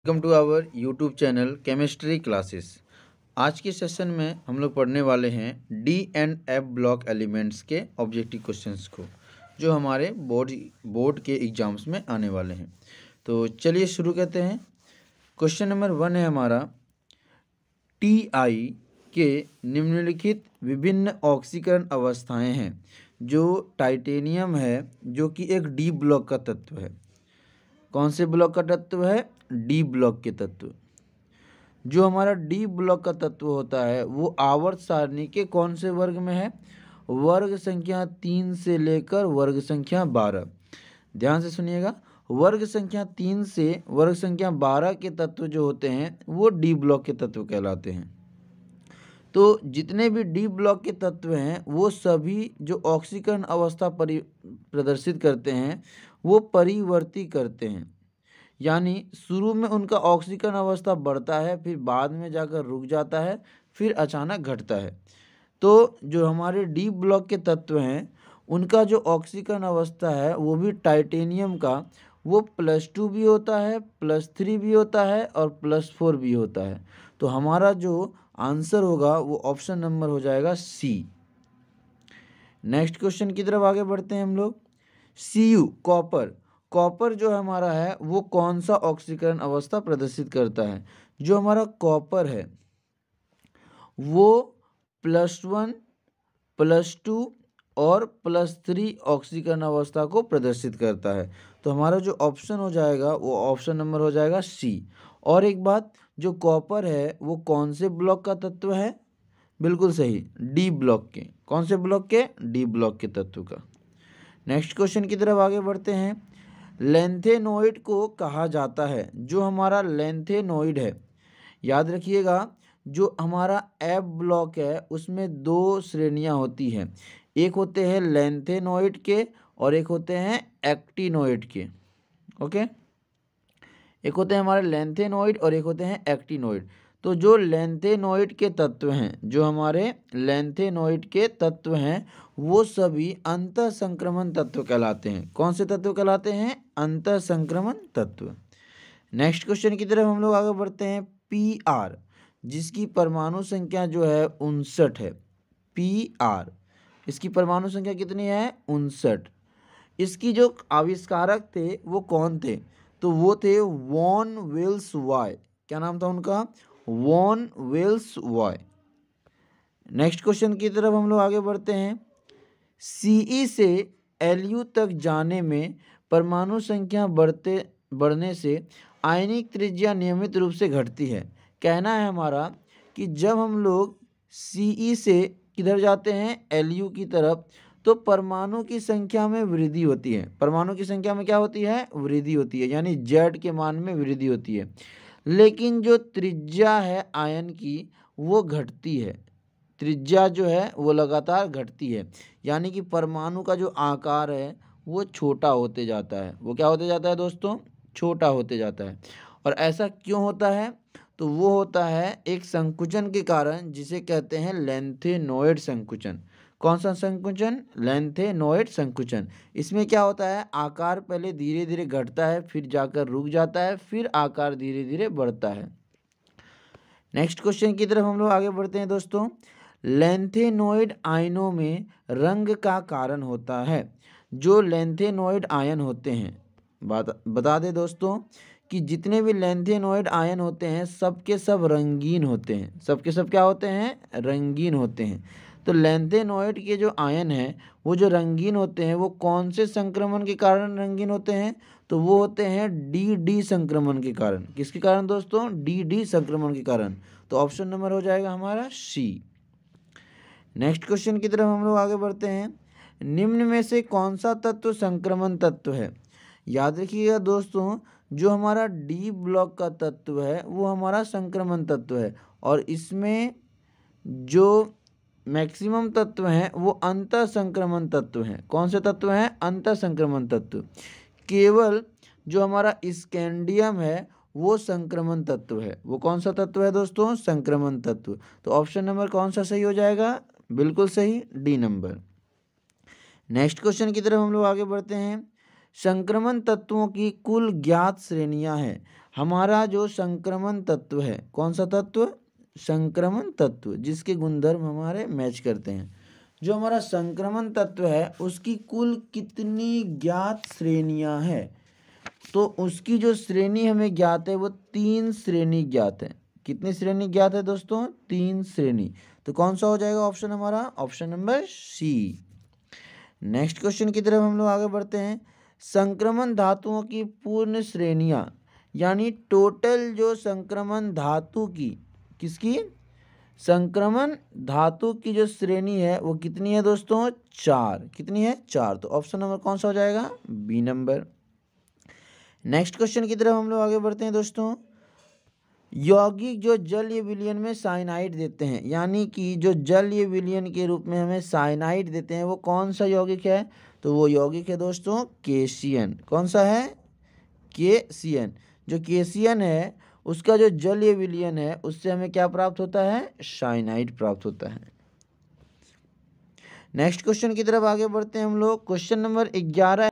Welcome to our YouTube channel chemistry classes. आज के session में हम लोग पढ़ने वाले हैं D and F block elements के ऑब्जेक्टिव क्वेश्चंस को, जो हमारे बोर्ड के एग्जाम्स में आने वाले हैं। तो चलिए शुरू करते हैं। क्वेश्चन नंबर 1 है हमारा, टी के निम्नलिखित विभिन्न ऑक्सीकरण अवस्थाएं हैं जो टाइटेनियम है, जो कि एक डी ब्लॉक का तत्व है। कौन से ब्लॉक का तत्व है? डी ब्लॉक के तत्व। जो हमारा डी ब्लॉक का तत्व होता है वो आवर्त सारणी के कौन से वर्ग में है? वर्ग संख्या 3 से लेकर वर्ग संख्या 12। ध्यान से सुनिएगा, वर्ग संख्या 3 से वर्ग संख्या 12 के तत्व जो होते हैं वो डी ब्लॉक के तत्व कहलाते हैं। तो जितने भी डी ब्लॉक के तत्व हैं वो सभी जो ऑक्सीकरण अवस्था प्रदर्शित करते हैं वो परिवर्ती करते हैं, यानी शुरू में उनका ऑक्सीकरण अवस्था बढ़ता है, फिर बाद में जाकर रुक जाता है, फिर अचानक घटता है। तो जो हमारे डी ब्लॉक के तत्व हैं उनका जो ऑक्सीकरण अवस्था है वो भी टाइटेनियम का वो +2 भी होता है, +3 भी होता है और +4 भी होता है। तो हमारा जो आंसर होगा वो ऑप्शन नंबर हो जाएगा सी। नेक्स्ट क्वेश्चन की तरफ आगे बढ़ते हैं हम लोग। Cu कॉपर जो हमारा है वो कौन सा ऑक्सीकरण अवस्था प्रदर्शित करता है? जो हमारा कॉपर है वो +1, +2 और +3 ऑक्सीकरण अवस्था को प्रदर्शित करता है। तो हमारा जो ऑप्शन हो जाएगा वो ऑप्शन नंबर हो जाएगा सी। और एक बात, जो कॉपर है वो कौन से ब्लॉक का तत्व है? बिल्कुल सही, डी ब्लॉक के। कौन से ब्लॉक के? डी ब्लॉक के तत्व का। नेक्स्ट क्वेश्चन की तरफ आगे बढ़ते हैं। लेंथेनोइड को कहा जाता है, जो हमारा लेंथेनोइड है, याद रखिएगा, जो हमारा एफ ब्लॉक है उसमें 2 श्रेणियां होती हैं। एक होते हैं लेंथेनोइड के और एक होते हैं एक्टिनोइड के। ओके, एक होते हैं हमारे लेंथेनोइड और एक होते हैं एक्टिनोइड। तो जो लेंथेनोइड के तत्व हैं, जो हमारे लेंथेनोइड के तत्व हैं वो सभी अंतः संक्रमण तत्व कहलाते हैं। कौन से तत्व कहलाते हैं? अंतः संक्रमण तत्व। नेक्स्ट क्वेश्चन की तरफ हम लोग आगे बढ़ते हैं। Pr, जिसकी परमाणु संख्या जो है 59 है। Pr, इसकी परमाणु संख्या कितनी है? 59। इसकी जो आविष्कारक थे वो कौन थे? तो वो थे वॉन वेल्स-वाय। क्या नाम था उनका? वॉन वेल्स-वाय। नेक्स्ट क्वेश्चन की तरफ हम लोग आगे बढ़ते हैं। Ce से Lu तक जाने में परमाणु संख्या बढ़ने से आयनिक त्रिज्या नियमित रूप से घटती है। कहना है हमारा कि जब हम लोग Ce से किधर जाते हैं? Lu की तरफ, तो परमाणु की संख्या में वृद्धि होती है। परमाणु की संख्या में क्या होती है? वृद्धि होती है, यानी Z के मान में वृद्धि होती है। लेकिन जो त्रिज्या है आयन की वो घटती है। त्रिज्या जो है वो लगातार घटती है, यानी कि परमाणु का जो आकार है वो छोटा होते जाता है। वो क्या होते जाता है दोस्तों? छोटा होते जाता है। और ऐसा क्यों होता है? तो वो होता है एक संकुचन के कारण, जिसे कहते हैं लेंथेनोइड संकुचन। कौन सा संकुचन? लेंथेनोइड संकुचन। इसमें क्या होता है? आकार पहले धीरे धीरे घटता है, फिर जाकर रुक जाता है, फिर आकार धीरे धीरे बढ़ता है। नेक्स्ट क्वेश्चन की तरफ हम लोग आगे बढ़ते हैं दोस्तों। लेंथेनोइड आयनों में रंग का कारण होता है। जो लेंथेनोइड आयन होते हैं, बता दें दोस्तों कि जितने भी लेंथेनोइड आयन होते हैं सबके सब रंगीन होते हैं। सबके सब क्या होते हैं? रंगीन होते हैं। तो लेंथेनोइड के जो आयन हैं वो जो रंगीन होते हैं वो कौन से संक्रमण के कारण रंगीन होते हैं? तो वो होते हैं डी संक्रमण के कारण। किसके कारण दोस्तों? डी संक्रमण के कारण। तो ऑप्शन नंबर हो जाएगा हमारा सी। नेक्स्ट क्वेश्चन की तरफ हम लोग आगे बढ़ते हैं। निम्न में से कौन सा तत्व संक्रमण तत्व है? याद रखिएगा दोस्तों, जो हमारा डी ब्लॉक का तत्व है वो हमारा संक्रमण तत्व है, और इसमें जो मैक्सिमम तत्व हैं वो अंतः संक्रमण तत्व हैं। कौन से तत्व हैं? अंतः संक्रमण तत्व। केवल जो हमारा स्कैंडियम है वो संक्रमण तत्व है। वो कौन सा तत्व है दोस्तों? संक्रमण तत्व। तो ऑप्शन नंबर कौन सा सही हो जाएगा? बिल्कुल सही, डी नंबर। नेक्स्ट क्वेश्चन की तरफ हम लोग आगे बढ़ते हैं। संक्रमण तत्वों की कुल ज्ञात श्रेणियां हैं। हमारा जो संक्रमण तत्व है, कौन सा तत्व? संक्रमण तत्व, जिसके गुणधर्म हमारे मैच करते हैं। जो हमारा संक्रमण तत्व है उसकी कुल कितनी ज्ञात श्रेणियां हैं? तो उसकी जो श्रेणी हमें ज्ञात है वो 3 श्रेणी ज्ञात है। कितनी श्रेणी ज्ञात है दोस्तों? 3 श्रेणी। तो कौन सा हो जाएगा ऑप्शन हमारा? Option number C. Next question की तरफ हम लोग आगे बढ़ते हैं। संक्रमण धातुओं की पूर्ण श्रेणियां, यानी टोटल जो संक्रमण धातु की, किसकी? संक्रमण धातु की जो श्रेणी है वो कितनी है दोस्तों? 4। कितनी है? 4। तो ऑप्शन नंबर कौन सा हो जाएगा? B number. नेक्स्ट क्वेश्चन की तरफ हम लोग आगे बढ़ते हैं दोस्तों। यौगिक जो जलीय विलयन में साइनाइड देते हैं, यानी कि जो जलीय विलयन के रूप में हमें साइनाइड देते हैं, वो कौन सा यौगिक है? तो वो यौगिक है दोस्तों केशियन। कौन सा है? केशियन। जो केशियन है उसका जो जलीय विलयन है उससे हमें क्या प्राप्त होता है? साइनाइड प्राप्त होता है। नेक्स्ट क्वेश्चन की तरफ आगे बढ़ते हैं हम लोग। Question number 11